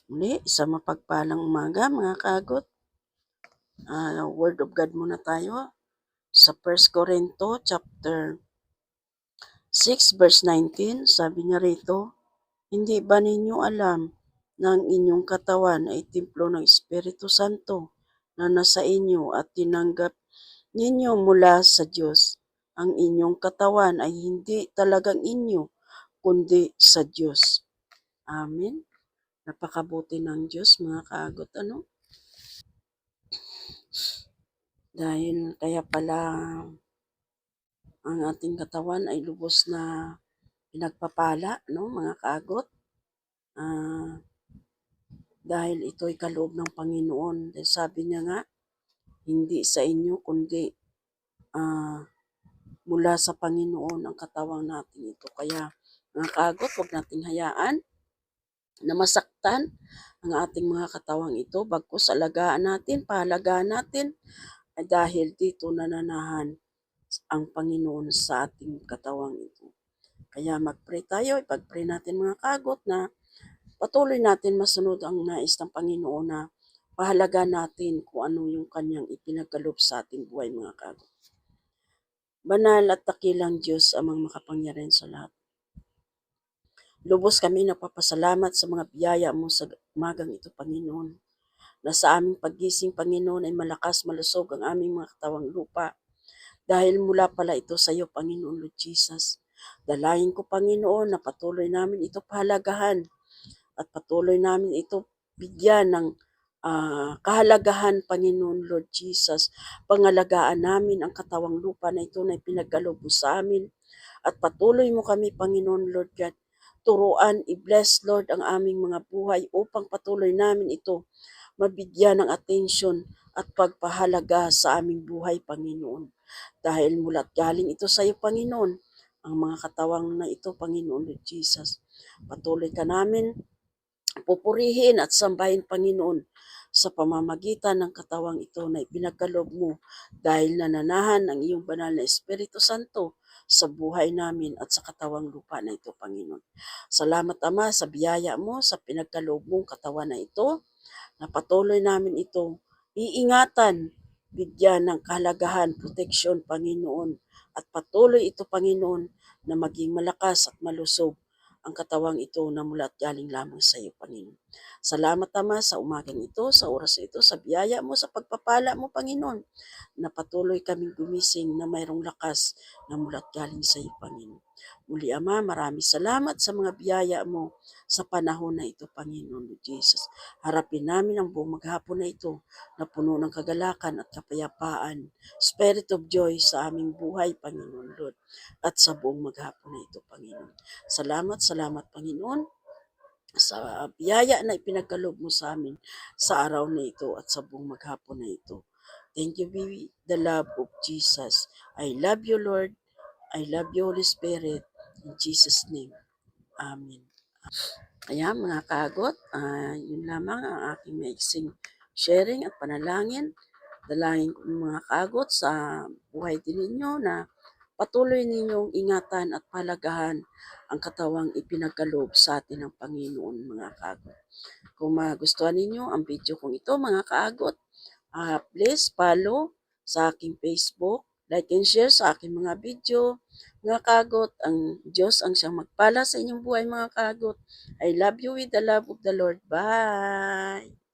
Muli, sa mapagpalang umaga mga kaagot. Word of God muna tayo. Sa 1 Corinto chapter 6 verse 19, sabi niya rito, hindi ba ninyo alam na ang inyong katawan ay templo ng Espiritu Santo na nasa inyo at tinanggap ninyo mula sa Diyos? Ang inyong katawan ay hindi talagang inyo, kundi sa Diyos. Amen. Napakabuti ng Diyos mga kaagot, ano? Dahil kaya pala ang ating katawan ay lubos na pinagpapala, no, mga kaagot. Dahil ito'y kaloob ng Panginoon. Dahil sabi niya nga, hindi sa inyo, kundi mula sa Panginoon ang katawan natin ito. Kaya mga kaagot, huwag nating hayaan na masaktan ang ating mga katawang ito. Bagkus alagaan natin, pahalagaan natin, dahil dito nananahan ang Panginoon sa ating katawang ito. Kaya mag-pray tayo, ipag-pray natin mga kagot na patuloy natin masunod ang nais ng Panginoon na pahalaga natin kung ano yung kanyang ipinagkaloob sa ating buhay mga kagot. Banal at dakilang Diyos amang makapangyarihan sa lahat. Lubos kami napapasalamat sa mga biyaya mo sa umagang ito, Panginoon. Na sa aming paggising, Panginoon, ay malakas, malusog ang aming mga katawang lupa. Dahil mula pala ito sa iyo, Panginoon Lord Jesus. Dalahin ko, Panginoon, na patuloy namin ito pahalagahan at patuloy namin ito bigyan ng kahalagahan, Panginoon Lord Jesus. Pangalagaan namin ang katawang lupa na ito na ipinagkaloob mo sa amin. At patuloy mo kami, Panginoon Lord God, turuan, i-bless, Lord, ang aming mga buhay upang patuloy namin ito mabigyan ng atensyon at pagpahalaga sa aming buhay, Panginoon. Dahil mula't galing ito sa iyo, Panginoon, ang mga katawang na ito, Panginoon Lord Jesus. Patuloy ka namin pupurihin at sambahin, Panginoon, sa pamamagitan ng katawang ito na ipinagkaloob mo dahil nananahan ang iyong banal na Espiritu Santo sa buhay namin at sa katawang lupa na ito, Panginoon. Salamat, Ama, sa biyaya mo, sa pinagkaloob mong katawan na ito, na patuloy namin ito iingatan, bigyan ng kahalagahan, proteksyon, Panginoon, at patuloy ito, Panginoon, na maging malakas at malusog ang katawang ito na mula't galing lamang sa iyo, Panginoon. Salamat, Ama, sa umagang ito, sa oras ito, sa biyaya mo, sa pagpapala mo, Panginoon, na patuloy kaming gumising na mayroong lakas na mula't galing sa iyo, Panginoon. Muli, Ama, maraming salamat sa mga biyaya mo sa panahon na ito, Panginoon Jesus. Harapin namin ang buong maghapon na ito na puno ng kagalakan at kapayapaan, spirit of joy sa aming buhay, Panginoon Lord, at sa buong maghapon na ito, Panginoon. Salamat, salamat, Panginoon, sa biyaya na ipinagkaloob mo sa amin sa araw na ito at sa buong maghapon na ito. Thank you, baby, the love of Jesus. I love you, Lord. I love you, Holy Spirit. In Jesus' name. Amen. Ayan mga kagot, yun lamang ang aking maiksing sharing at panalangin. Dalangin ko mga kagot sa buhay din ninyo na patuloy ninyong ingatan at palagahan ang katawang ipinagkaloob sa atin ng Panginoon, mga kagot. Kung magustuhan ninyo ang video kong ito, mga kagot, please follow sa aking Facebook, like and share sa aking mga video. Mga kagot, ang Diyos ang siyang magpala sa inyong buhay, mga kagot. I love you with the love of the Lord. Bye!